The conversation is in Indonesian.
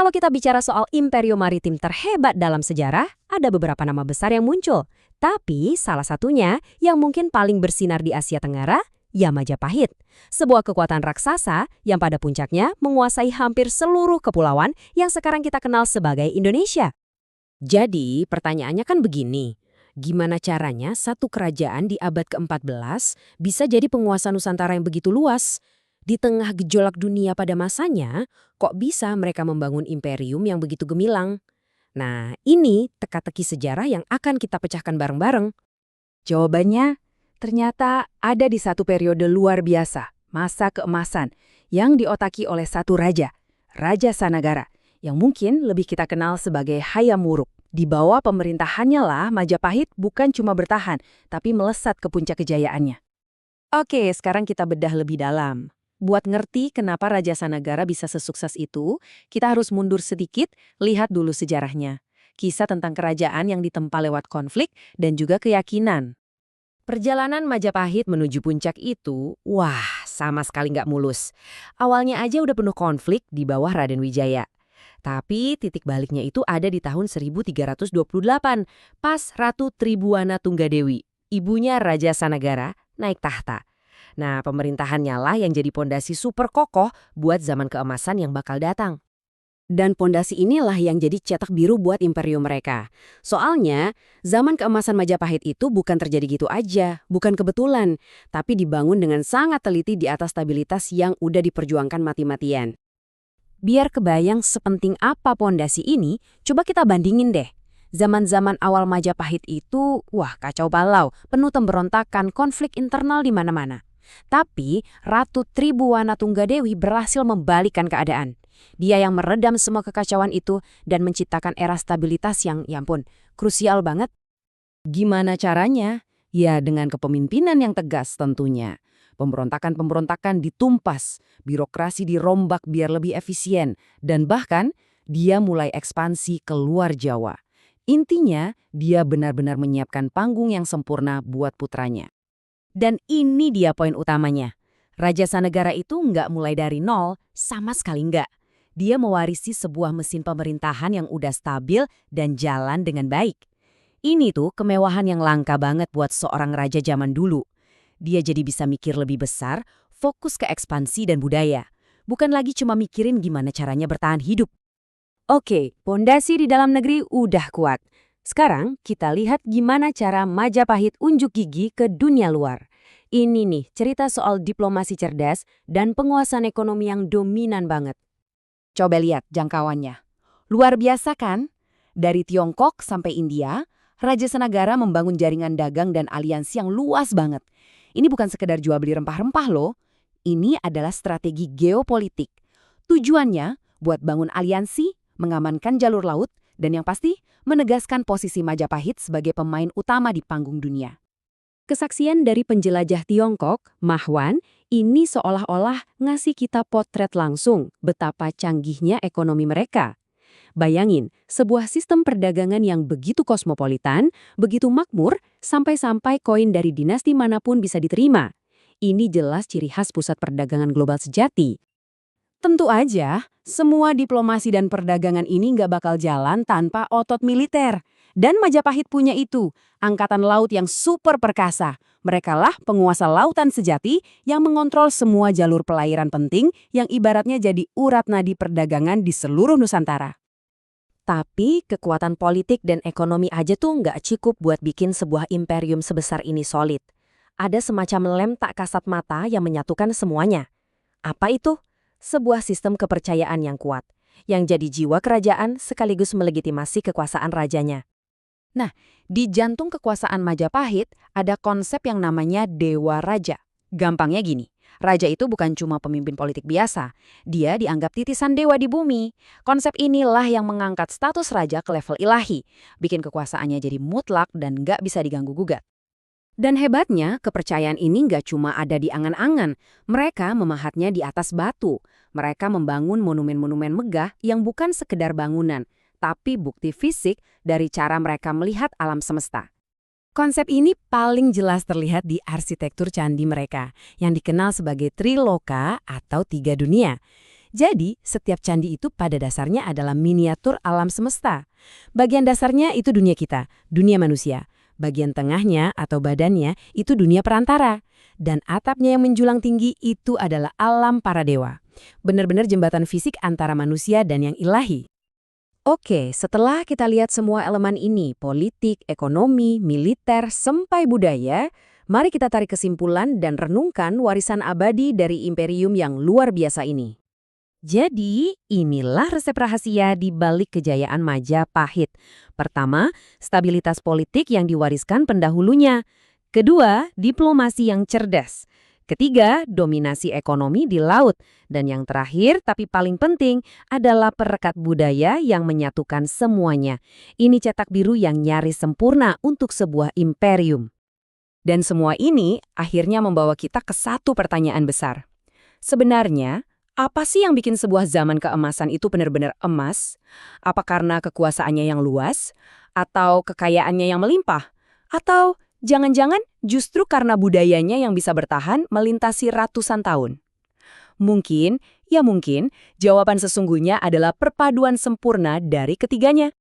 Kalau kita bicara soal imperium maritim terhebat dalam sejarah, ada beberapa nama besar yang muncul. Tapi salah satunya yang mungkin paling bersinar di Asia Tenggara, ya Majapahit. Sebuah kekuatan raksasa yang pada puncaknya menguasai hampir seluruh kepulauan yang sekarang kita kenal sebagai Indonesia. Jadi pertanyaannya kan begini, gimana caranya satu kerajaan di abad ke-14 bisa jadi penguasa Nusantara yang begitu luas? Di tengah gejolak dunia pada masanya, kok bisa mereka membangun imperium yang begitu gemilang? Nah, ini teka-teki sejarah yang akan kita pecahkan bareng-bareng. Jawabannya ternyata ada di satu periode luar biasa, masa keemasan, yang diotaki oleh satu raja, Raja Sanagara, yang mungkin lebih kita kenal sebagai Hayam Wuruk. Di bawah pemerintahannya lah Majapahit bukan cuma bertahan, tapi melesat ke puncak kejayaannya. Oke, sekarang kita bedah lebih dalam. Buat ngerti kenapa Raja Sanagara bisa sesukses itu, kita harus mundur sedikit, lihat dulu sejarahnya. Kisah tentang kerajaan yang ditempa lewat konflik dan juga keyakinan. Perjalanan Majapahit menuju puncak itu, wah, sama sekali nggak mulus. Awalnya aja udah penuh konflik di bawah Raden Wijaya. Tapi titik baliknya itu ada di tahun 1328, pas Ratu Tribuana Tunggadewi, ibunya Raja Sanagara, naik tahta. Nah, pemerintahannya lah yang jadi pondasi super kokoh buat zaman keemasan yang bakal datang. Dan pondasi inilah yang jadi cetak biru buat imperium mereka. Soalnya, zaman keemasan Majapahit itu bukan terjadi gitu aja, bukan kebetulan, tapi dibangun dengan sangat teliti di atas stabilitas yang udah diperjuangkan mati-matian. Biar kebayang sepenting apa pondasi ini, coba kita bandingin deh. Zaman-zaman awal Majapahit itu, wah kacau balau, penuh pemberontakan, konflik internal di mana-mana. Tapi Ratu Tribuana Tunggadewi berhasil membalikkan keadaan. Dia yang meredam semua kekacauan itu dan menciptakan era stabilitas yang, ya ampun, krusial banget. Gimana caranya? Ya dengan kepemimpinan yang tegas tentunya. Pemberontakan-pemberontakan ditumpas, birokrasi dirombak biar lebih efisien, dan bahkan dia mulai ekspansi ke luar Jawa. Intinya, dia benar-benar menyiapkan panggung yang sempurna buat putranya. Dan ini dia poin utamanya. Raja Sanagara itu nggak mulai dari nol, sama sekali nggak. Dia mewarisi sebuah mesin pemerintahan yang udah stabil dan jalan dengan baik. Ini tuh kemewahan yang langka banget buat seorang raja zaman dulu. Dia jadi bisa mikir lebih besar, fokus ke ekspansi dan budaya. Bukan lagi cuma mikirin gimana caranya bertahan hidup. Oke, pondasi di dalam negeri udah kuat. Sekarang kita lihat gimana cara Majapahit unjuk gigi ke dunia luar. Ini nih cerita soal diplomasi cerdas dan penguasaan ekonomi yang dominan banget. Coba lihat jangkauannya. Luar biasa kan? Dari Tiongkok sampai India, Raja Sanagara membangun jaringan dagang dan aliansi yang luas banget. Ini bukan sekedar jual beli rempah-rempah loh. Ini adalah strategi geopolitik. Tujuannya buat bangun aliansi, mengamankan jalur laut, dan yang pasti menegaskan posisi Majapahit sebagai pemain utama di panggung dunia. Kesaksian dari penjelajah Tiongkok, Mahwan, ini seolah-olah ngasih kita potret langsung betapa canggihnya ekonomi mereka. Bayangin, sebuah sistem perdagangan yang begitu kosmopolitan, begitu makmur, sampai-sampai koin dari dinasti manapun bisa diterima. Ini jelas ciri khas pusat perdagangan global sejati. Tentu aja, semua diplomasi dan perdagangan ini nggak bakal jalan tanpa otot militer. Dan Majapahit punya itu, angkatan laut yang super perkasa. Merekalah penguasa lautan sejati yang mengontrol semua jalur perairan penting yang ibaratnya jadi urat nadi perdagangan di seluruh Nusantara. Tapi kekuatan politik dan ekonomi aja tuh nggak cukup buat bikin sebuah imperium sebesar ini solid. Ada semacam lem tak kasat mata yang menyatukan semuanya. Apa itu? Sebuah sistem kepercayaan yang kuat, yang jadi jiwa kerajaan sekaligus melegitimasi kekuasaan rajanya. Nah, di jantung kekuasaan Majapahit ada konsep yang namanya Dewa Raja. Gampangnya gini. Raja itu bukan cuma pemimpin politik biasa, dia dianggap titisan dewa di bumi. Konsep inilah yang mengangkat status raja ke level ilahi, bikin kekuasaannya jadi mutlak dan nggak bisa diganggu-gugat. Dan hebatnya, kepercayaan ini nggak cuma ada di angan-angan, mereka memahatnya di atas batu. Mereka membangun monumen-monumen megah yang bukan sekedar bangunan, tapi bukti fisik dari cara mereka melihat alam semesta. Konsep ini paling jelas terlihat di arsitektur candi mereka, yang dikenal sebagai Triloka atau Tiga Dunia. Jadi, setiap candi itu pada dasarnya adalah miniatur alam semesta. Bagian dasarnya itu dunia kita, dunia manusia. Bagian tengahnya atau badannya itu dunia perantara. Dan atapnya yang menjulang tinggi itu adalah alam para dewa. Benar-benar jembatan fisik antara manusia dan yang ilahi. Oke, setelah kita lihat semua elemen ini, politik, ekonomi, militer, sampai budaya, mari kita tarik kesimpulan dan renungkan warisan abadi dari imperium yang luar biasa ini. Jadi, inilah resep rahasia di balik kejayaan Majapahit. Pertama, stabilitas politik yang diwariskan pendahulunya. Kedua, diplomasi yang cerdas. Ketiga, dominasi ekonomi di laut. Dan yang terakhir, tapi paling penting, adalah perekat budaya yang menyatukan semuanya. Ini cetak biru yang nyaris sempurna untuk sebuah imperium. Dan semua ini akhirnya membawa kita ke satu pertanyaan besar. Sebenarnya, apa sih yang bikin sebuah zaman keemasan itu benar-benar emas? Apa karena kekuasaannya yang luas? Atau kekayaannya yang melimpah? Atau jangan-jangan justru karena budayanya yang bisa bertahan melintasi ratusan tahun? Mungkin, jawaban sesungguhnya adalah perpaduan sempurna dari ketiganya.